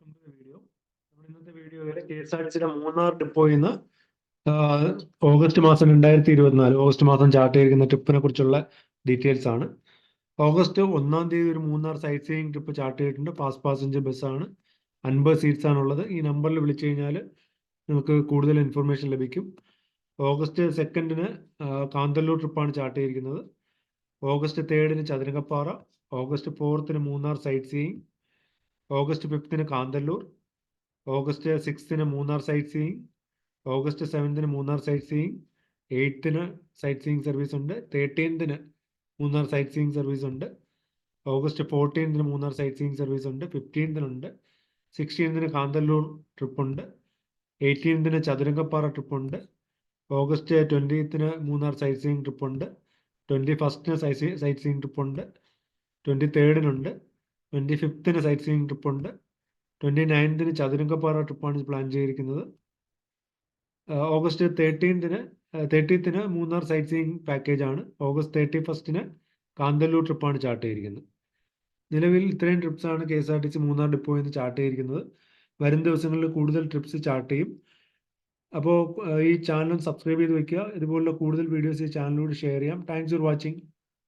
Welcome to video. നമ്മുടെ ഇന്നത്തെ വീഡിയോയിൽ KSRTCയുടെ മൂന്നാർ ഡിപ്പോയിൽ നിന്ന് ഓഗസ്റ്റ് മാസം 2024 ഓഗസ്റ്റ് മാസം ചാർട്ട് ചെയ്തിരിക്കുന്ന ട്രിപ്പിനെ കുറിച്ചുള്ള ഡീറ്റെയിൽസ് ആണ്. ഓഗസ്റ്റ് 1-ാം തീയതി ഒരു Munnar site seeing trip chart ചെയ്തിട്ടുണ്ട്. ഫാസ്റ്റ് പാസഞ്ചർ ബസ്സാണ്. 50 സീറ്റ്സ് ആണുള്ളത്. ഈ നമ്പറിൽ വിളിച്ചു കഴിഞ്ഞാൽ നിങ്ങൾക്ക് കൂടുതൽ ഇൻഫർമേഷൻ ലഭിക്കും. ഓഗസ്റ്റ് 2-ന് കാന്തല്ലൂർ ട്രിപ്പാണ് ചാർട്ട് ചെയ്തിരിക്കുന്നത്. ഓഗസ്റ്റ് 3-ന് ചതുരംഗപ്പാറ. ഓഗസ്റ്റ് 4-ന് മൂന്നാർ സൈറ്റ് സീയിങ്. ഓഗസ്റ്റ് 5-ന് കാന്തല്ലൂർ. ഓഗസ്റ്റ് 6-ന് മൂന്നാർ സൈറ്റ് സീയിങ്. ഓഗസ്റ്റ് 7-ന് മൂന്നാർ സൈറ്റ് സീയിങ്. 8-ന് സൈറ്റ് സീയിങ് സർവീസ് ഉണ്ട്. 13-ന് മൂന്നാർ സൈറ്റ് സീയിങ് സർവീസ് ഉണ്ട്. ഓഗസ്റ്റ് 14-ന് മൂന്നാർ സൈറ്റ് സീയിങ് സർവീസ് ഉണ്ട്. 15-നുണ്ട്. 16-ന് കാന്തല്ലൂർ ട്രിപ്പുണ്ട്. 18-ന് ചതുരംഗപ്പാറ ട്രിപ്പുണ്ട്. ഓഗസ്റ്റ് 20-ന് മൂന്നാർ സൈറ്റ് സീയിങ് ട്രിപ്പുണ്ട്. 21-ന് സൈറ്റ് സീയിങ് ട്രിപ്പുണ്ട്. 23-നുണ്ട്. 25-ന് സൈറ്റ് സീയിങ് ട്രിപ്പുണ്ട്. 29-ന് ചതുരംഗപ്പാറ ട്രിപ്പാണ് പ്ലാൻ ചെയ്തിരിക്കുന്നത്. ഓഗസ്റ്റ് 30-ന് മൂന്നാർ സൈറ്റ് സീയിങ് പാക്കേജ് ആണ്. ഓഗസ്റ്റ് 31-ന് കാന്തല്ലൂർ ട്രിപ്പാണ് ചാർട്ട് ചെയ്തിരിക്കുന്നത്. നിലവിൽ ഇത്രയും ട്രിപ്സാണ് KSRTC മൂന്നാർ ഡിപ്പോയിൽ നിന്ന് ചാർട്ട് ചെയ്തിരിക്കുന്നത്. വരും ദിവസങ്ങളിൽ കൂടുതൽ ട്രിപ്സ് ചാർട്ട് ചെയ്യും. അപ്പോൾ ഈ ചാനൽ സബ്സ്ക്രൈബ് ചെയ്ത് വയ്ക്കുക. ഇതുപോലുള്ള കൂടുതൽ വീഡിയോസ് ഈ ചാനലിലൂടെ ഷെയർ ചെയ്യാം. Thanks for watching.